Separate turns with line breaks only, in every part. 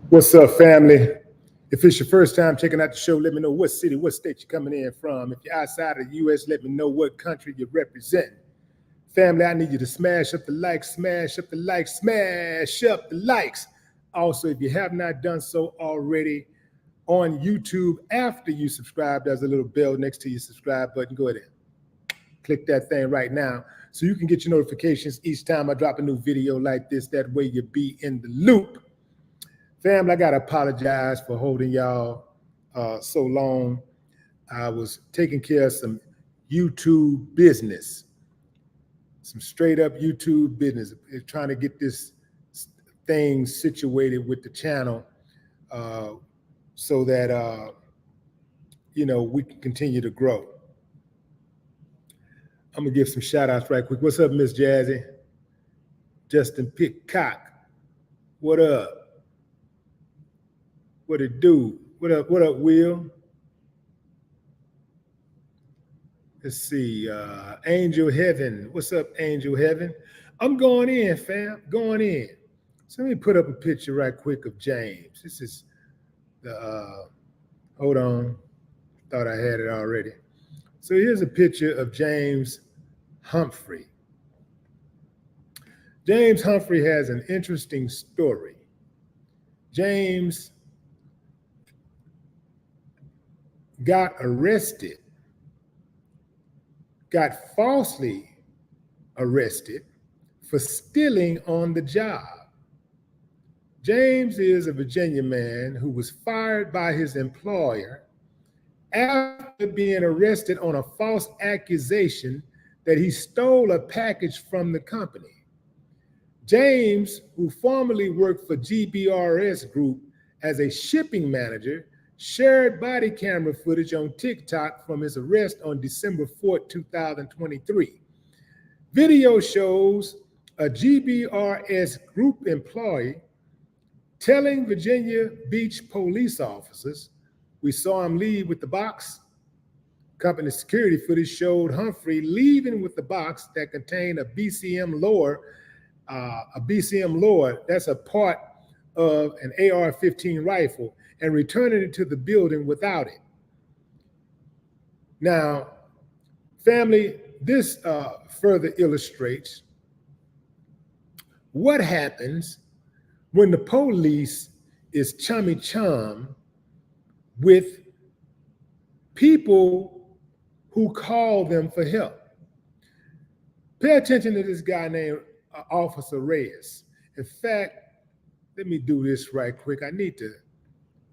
What's up, family? If it's your first time checking out the show, let me know what city, what state you're coming in from. If you're outside of the U.S., let me know what country you represent. Family, I need you to smash up the likes, smash up the likes, smash up the likes. Also, if you have not done so already on YouTube, after you subscribe, there's a little bell next to your subscribe button. Go ahead and click that thing right now so you can get your notifications each time I drop a new video like this. That way you be in the loop. Family, I got to apologize for holding y'all so long. I was taking care of some YouTube business, some straight up YouTube business, trying to get this thing situated with the channel so that, we can continue to grow. I'm going to give some shout outs right quick. What's up, Miss Jazzy? Justin Pitcock. What up? What it do? What up, Will? Let's see. Angel Heaven. What's up, Angel Heaven? I'm going in, fam. Going in. So let me put up a picture right quick of James. This is the, hold on. Thought I had it already. So here's a picture of James Humphrey. James Humphrey has an interesting story. James got arrested, got falsely arrested for stealing on the job. James is a Virginia man who was fired by his employer after being arrested on a false accusation that he stole a package from the company. James, who formerly worked for GBRS Group as a shipping manager, shared body camera footage on TikTok from his arrest on December 4, 2023. Video shows a GBRS Group employee telling Virginia Beach police officers, "We saw him leave with the box." Company security footage showed Humphrey leaving with the box that contained a BCM lower. That's a part of an AR-15 rifle, and returning it to the building without it. Now, family, this further illustrates what happens when the police is chummy chum with people who call them for help. Pay attention to this guy named Officer Reyes. In fact, let me do this right quick. I need to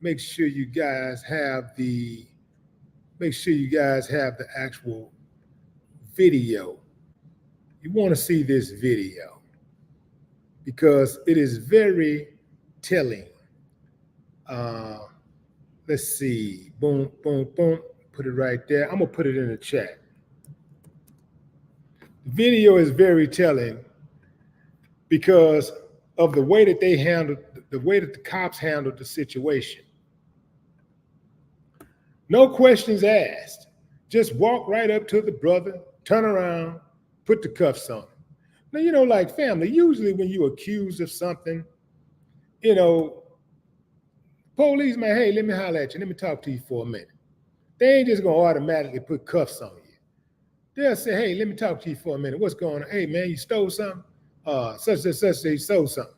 make sure you guys have the actual video. You want to see this video because it is very telling. Let's see. Boom, boom, boom. Put it right there. I'm gonna put it in the chat. The video is very telling because of the way that the cops handled the situation. No questions asked. Just walk right up to the brother, turn around, put the cuffs on him. Now, like family, usually when you're accused of something, police man, hey, let me holler at you. Let me talk to you for a minute. They ain't just going to automatically put cuffs on you. They'll say, hey, let me talk to you for a minute. What's going on? Hey, man, you stole something? Such and such, they stole something.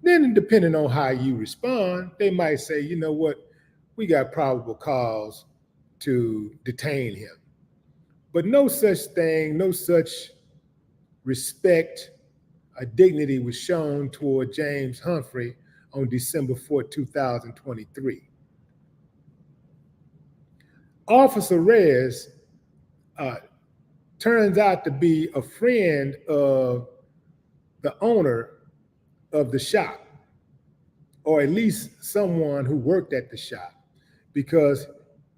Then depending on how you respond, they might say, you know what? We got probable cause to detain him. But no such thing, no such respect or dignity was shown toward James Humphrey on December 4, 2023. Officer Reyes turns out to be a friend of the owner of the shop, or at least someone who worked at the shop, because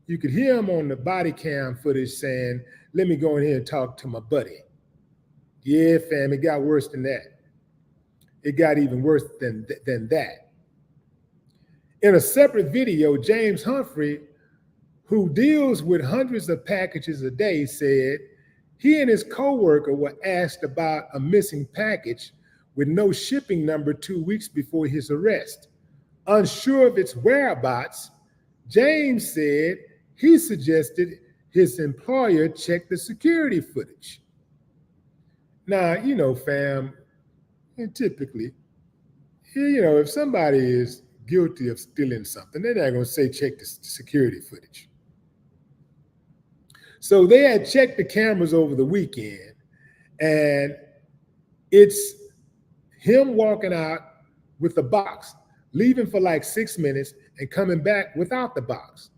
you could hear him on the body cam footage saying, "Let me go in here and talk to my buddy." Yeah, fam, it got worse than that. It got even worse than that. In a separate video, James Humphrey, who deals with hundreds of packages a day, said he and his coworker were asked about a missing package with no shipping number 2 weeks before his arrest. Unsure of its whereabouts, James said he suggested his employer check the security footage. Now, you know, fam, and typically, you know, if somebody is guilty of stealing something, they're not going to say check the security footage. So they had checked the cameras over the weekend, and it's him walking out with the box, leaving for like 6 minutes and coming back without the box.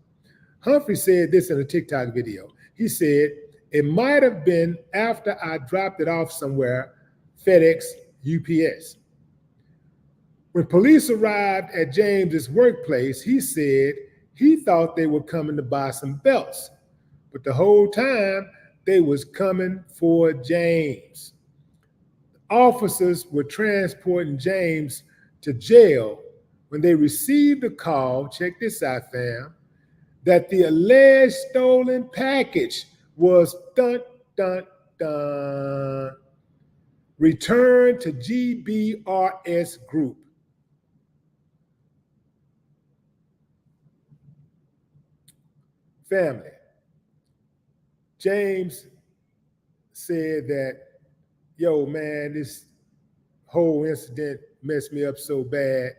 Humphrey said this in a TikTok video. He said, it might have been after I dropped it off somewhere, FedEx, UPS. When police arrived at James's workplace, he said he thought they were coming to buy some belts, but the whole time they was coming for James. Officers were transporting James to jail when they received a call, check this out, fam, that the alleged stolen package was returned to GBRS Group. Family. James said that, yo, man, this whole incident messed me up so bad.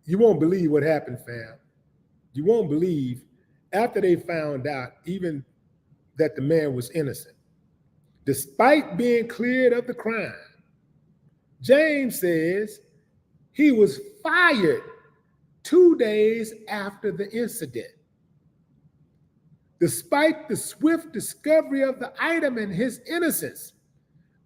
You won't believe what happened, fam. You won't believe after they found out even that the man was innocent. Despite being cleared of the crime, James says he was fired 2 days after the incident. Despite the swift discovery of the item and his innocence,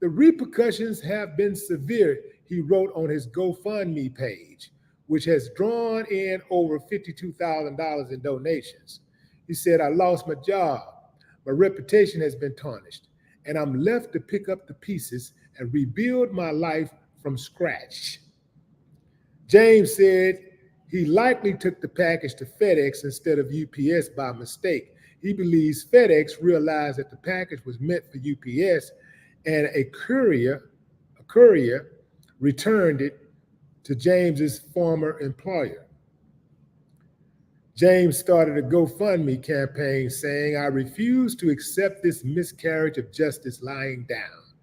the repercussions have been severe, he wrote on his GoFundMe page, which has drawn in over $52,000 in donations. He said, I lost my job, my reputation has been tarnished, and I'm left to pick up the pieces and rebuild my life from scratch. James said he likely took the package to FedEx instead of UPS by mistake. He believes FedEx realized that the package was meant for UPS, and a courier returned it to James's former employer. James started a GoFundMe campaign saying, I refuse to accept this miscarriage of justice lying down.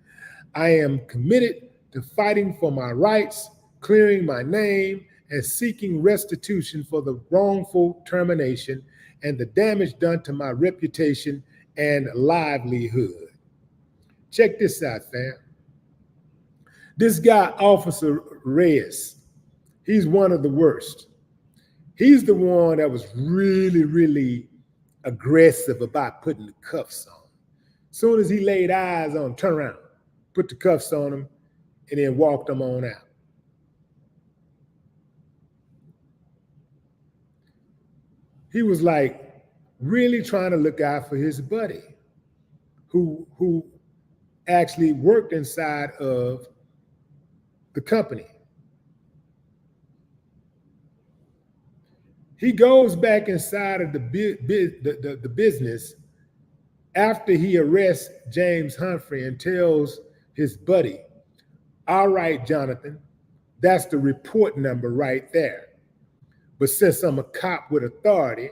I am committed to fighting for my rights, clearing my name, and seeking restitution for the wrongful termination and the damage done to my reputation and livelihood. Check this out, fam. This guy, Officer Reyes, he's one of the worst. He's the one that was really, really aggressive about putting the cuffs on. As soon as he laid eyes on him, turned around, put the cuffs on him, and then walked him on out. He was like really trying to look out for his buddy who actually worked inside of the company. He goes back inside of the business after he arrests James Humphrey and tells his buddy, all right, Jonathan, that's the report number right there. But since I'm a cop with authority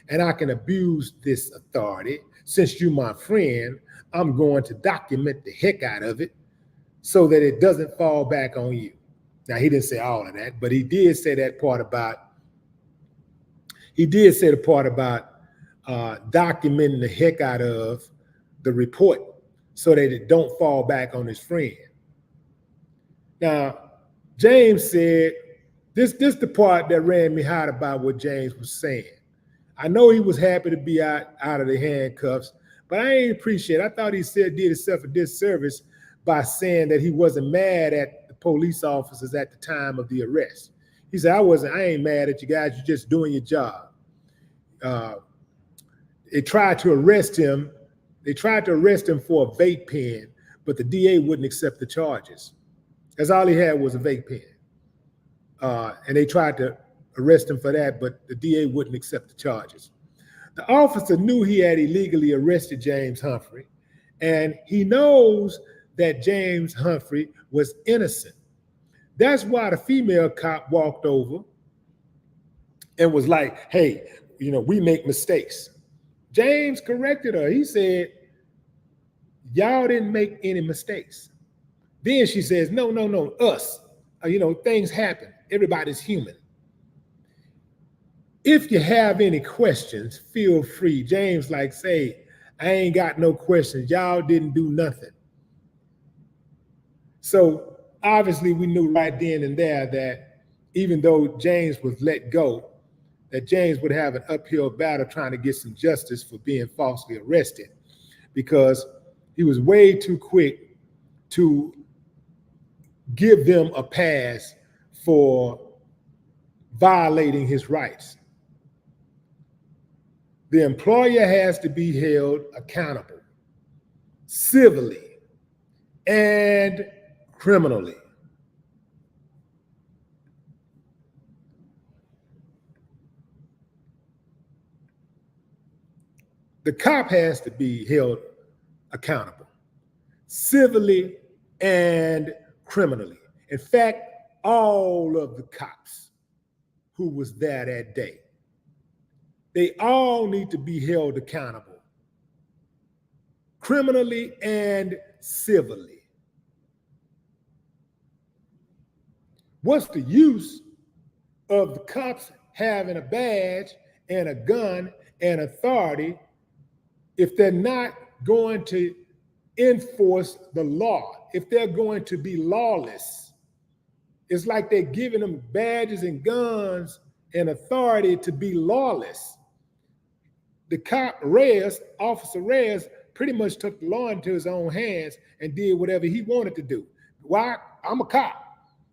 and I can abuse this authority, since you're my friend, I'm going to document the heck out of it so that it doesn't fall back on you. Now, he didn't say all of that, but he did say that part about documenting the heck out of the report so that it don't fall back on his friend. Now, James said, this the part that ran me hot about what James was saying. I know he was happy to be out of the handcuffs, but I ain't appreciate it. I thought he did himself a disservice by saying that he wasn't mad at the police officers at the time of the arrest. He said, I ain't mad at you guys, you're just doing your job. They tried to arrest him for a vape pen, but the DA wouldn't accept the charges. That's all he had was a vape pen. And they tried to arrest him for that, but the DA wouldn't accept the charges. The officer knew he had illegally arrested James Humphrey, and he knows that James Humphrey was innocent. That's why the female cop walked over and was like, hey, we make mistakes. James corrected her. He said, y'all didn't make any mistakes. Then she says, no, us. Things happen. Everybody's human. If you have any questions, feel free. James say, I ain't got no questions. Y'all didn't do nothing. So obviously we knew right then and there that even though James was let go, that James would have an uphill battle trying to get some justice for being falsely arrested, because he was way too quick to give them a pass for violating his rights. The employer has to be held accountable civilly and criminally. The cop has to be held accountable civilly and criminally. In fact, all of the cops who was there that day, they all need to be held accountable criminally and civilly. What's the use of the cops having a badge and a gun and authority if they're not going to enforce the law, if they're going to be lawless? It's like they're giving them badges and guns and authority to be lawless. The cop Officer Reyes, pretty much took the law into his own hands and did whatever he wanted to do. Why? I'm a cop,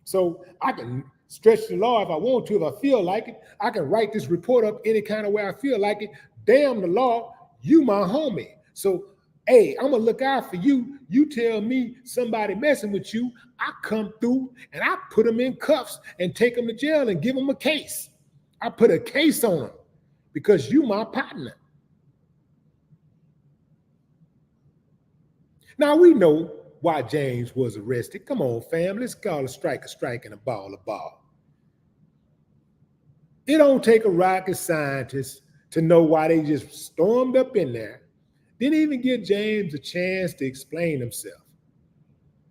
so I can stretch the law if I want to, if I feel like it. I can write this report up any kind of way I feel like it. Damn the law, you my homie. So, hey, I'm gonna look out for you. You tell me somebody messing with you, I come through and I put them in cuffs and take them to jail and give them a case. I put a case on them because you my partner. Now we know why James was arrested. Come on, fam, let's call a strike and a ball a ball. It don't take a rocket scientist to know why they just stormed up in there. Didn't even give James a chance to explain himself.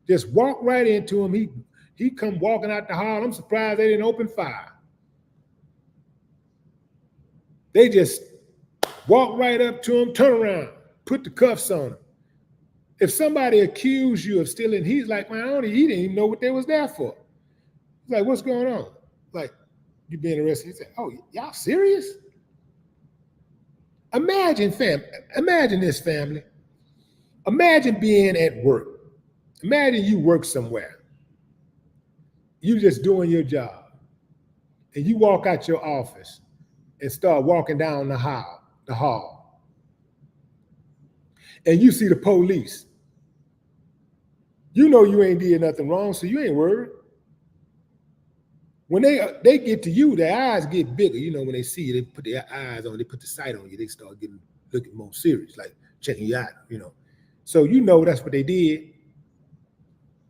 Just walked right into him. He come walking out the hall. I'm surprised they didn't open fire. They just walked right up to him, turn around, put the cuffs on him. If somebody accused you of stealing, he's like, man, he didn't even know what they was there for. He's like, what's going on? Like, you being arrested? He said, oh, y'all serious? Imagine this, family. Imagine being at work. Imagine you work somewhere. You just doing your job. And you walk out your office and start walking down the hall. And you see the police. You know you ain't did nothing wrong, so you ain't worried. When they get to you, their eyes get bigger. When they see you, they put their eyes on, they put the sight on you, they start looking more serious, like checking you out, So that's what they did.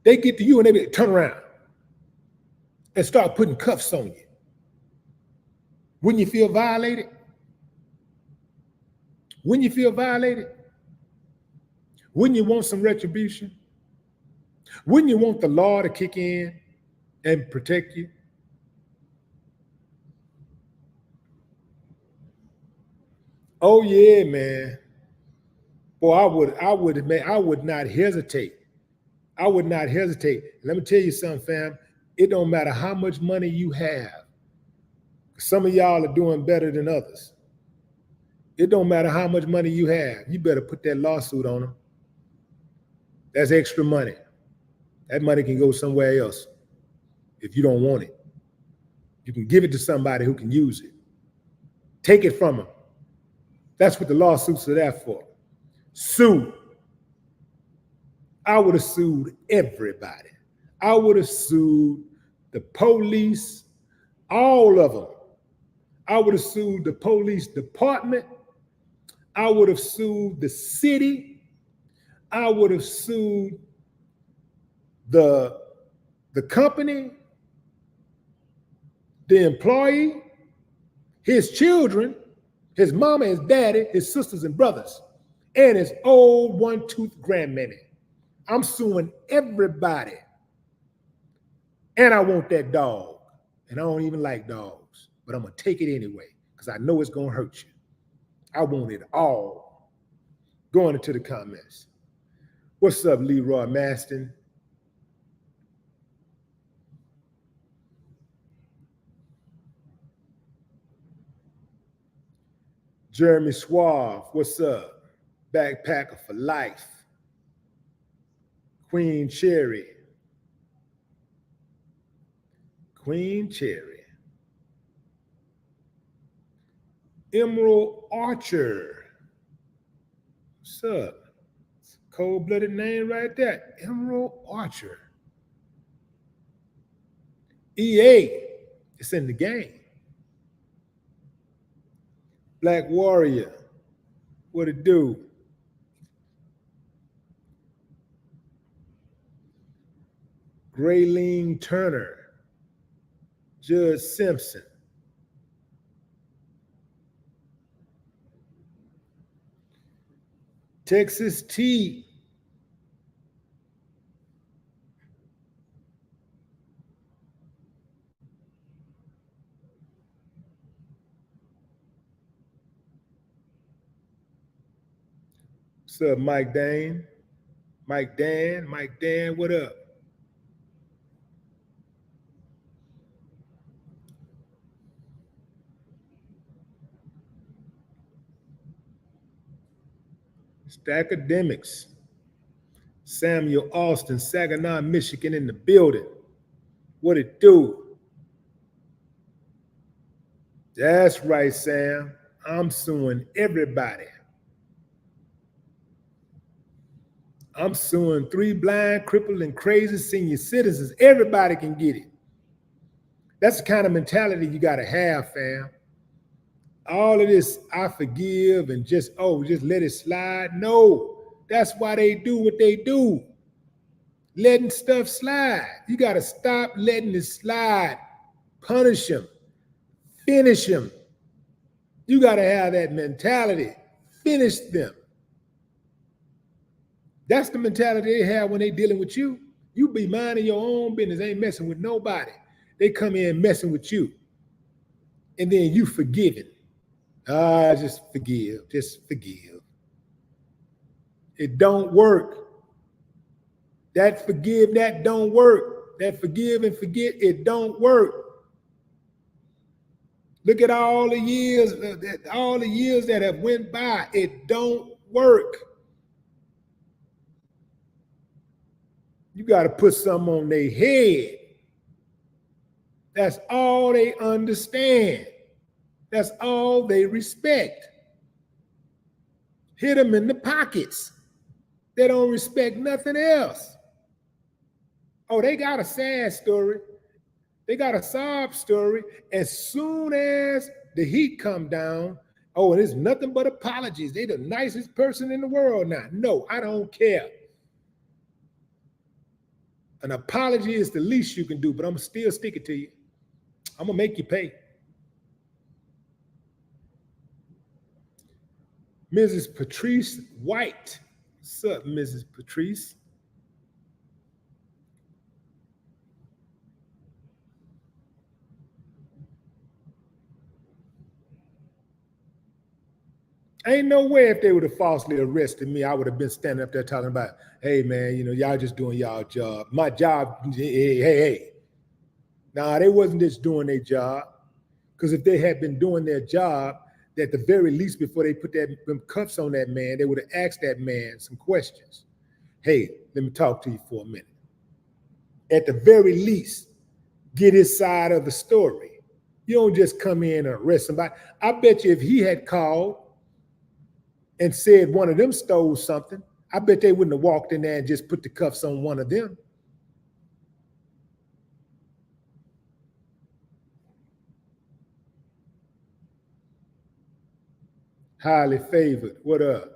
They get to you and they turn around and start putting cuffs on you. Wouldn't you feel violated? Wouldn't you feel violated? Wouldn't you want some retribution? Wouldn't you want the law to kick in and protect you? Oh yeah, man. Boy, I would not hesitate. I would not hesitate. Let me tell you something, fam. It don't matter how much money you have. Some of y'all are doing better than others. It don't matter how much money you have. You better put that lawsuit on them. That's extra money. That money can go somewhere else if you don't want it. You can give it to somebody who can use it. Take it from them. That's what the lawsuits are there for. Sue. I would have sued everybody. I would have sued the police, all of them. I would have sued the police department. I would have sued the city. I would have sued the company. the employee, his children, his mama, his daddy, his sisters and brothers, and his old one-tooth grandmammy. I'm suing everybody. And I want that dog. And I don't even like dogs, but I'm going to take it anyway because I know it's going to hurt you. I want it all. Going into the comments. What's up, Leroy Maston? Jeremy Suave, what's up? Backpacker for life. Queen Cherry. Queen Cherry. Emerald Archer. What's up? Cold-blooded name right there. Emerald Archer. EA. It's in the game. Black Warrior. What it do? Grayling Turner. Judge Simpson. Texas T. What's up, Mike Dan? Mike Dan, what up? It's the academics. Samuel Austin, Saginaw, Michigan in the building. What it do? That's right, Sam. I'm suing everybody. I'm suing 3 blind, crippled, and crazy senior citizens. Everybody can get it. That's the kind of mentality you got to have, fam. All of this, I forgive and just let it slide. No, that's why they do what they do. Letting stuff slide. You got to stop letting it slide. Punish them. Finish them. You got to have that mentality. Finish them. That's the mentality they have when they dealing with you. You be minding your own business, ain't messing with nobody. They come in messing with you. And then you forgiving. Just forgive. It don't work. That don't work. That forgive and forget, it don't work. Look at all the years that have went by. It don't work. You got to put something on their head. That's all they understand. That's all they respect. Hit them in the pockets. They don't respect nothing else. Oh, they got a sad story. They got a sob story. As soon as the heat come down, oh, and it's nothing but apologies. They the nicest person in the world now. No, I don't care. An apology is the least you can do, but I'm still stick it to you. I'm gonna make you pay. Mrs. Patrice White. What's up, Mrs. Patrice? Ain't no way if they would have falsely arrested me, I would have been standing up there talking about, hey, man, y'all just doing y'all job. My job, hey. Nah, they wasn't just doing their job. Because if they had been doing their job, at the very least, before they put them cuffs on that man, they would have asked that man some questions. Hey, let me talk to you for a minute. At the very least, get his side of the story. You don't just come in and arrest somebody. I bet you if he had called and said one of them stole something, I bet they wouldn't have walked in there and just put the cuffs on one of them. Highly favored. What up?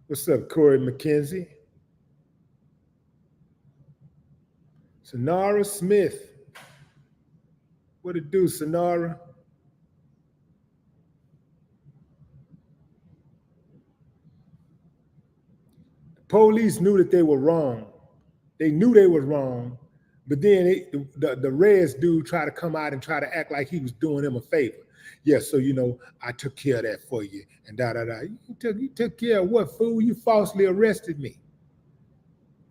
What's up, Corey McKenzie? Sonara Smith. What it do, Sonara? The police knew that they were wrong. They knew they were wrong, but then the Reds dude tried to come out and try to act like he was doing them a favor. Yeah, so you know, I took care of that for you, and da-da-da. You took care of what, fool? You falsely arrested me.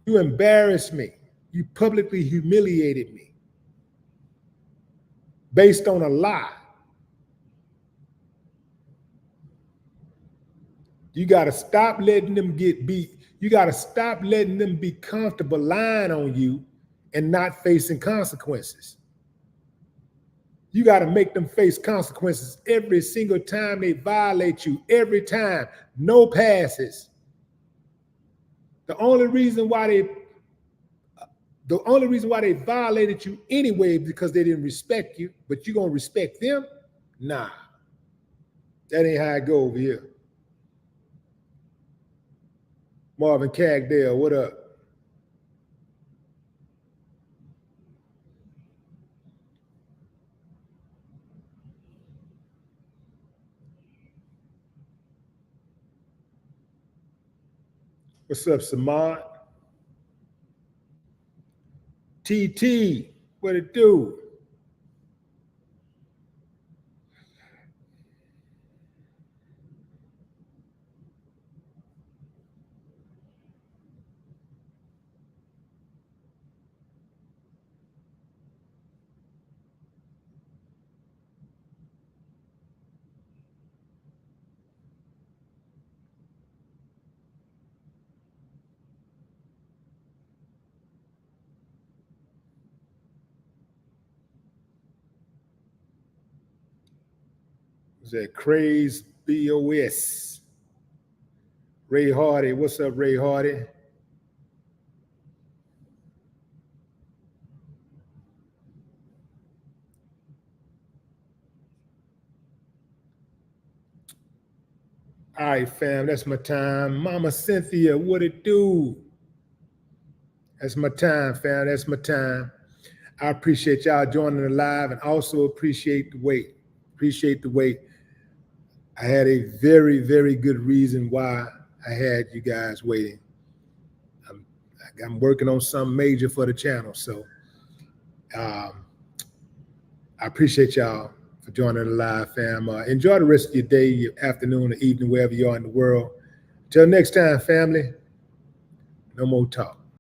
You embarrassed me. You publicly humiliated me based on a lie. You got to stop letting them get beat. You got to stop letting them be comfortable lying on you and not facing consequences. You got to make them face consequences every single time they violate you, every time. No passes. The only reason why they violated you anyway is because they didn't respect you, but you gonna respect them? Nah. That ain't how it go over here. Marvin Cagdale, what up? What's up, Samad? TT, what it do? Is that Craze BOS? Ray Hardy, what's up, Ray Hardy? All right, fam, that's my time. Mama Cynthia, what it do? That's my time, fam, that's my time. I appreciate y'all joining the live and also appreciate the wait. Appreciate the wait. I had a very, very good reason why I had you guys waiting. I'm working on something major for the channel, so I appreciate y'all for joining the live, fam. Enjoy the rest of your day, your afternoon, or evening, wherever you are in the world. Till next time, family, no more talk.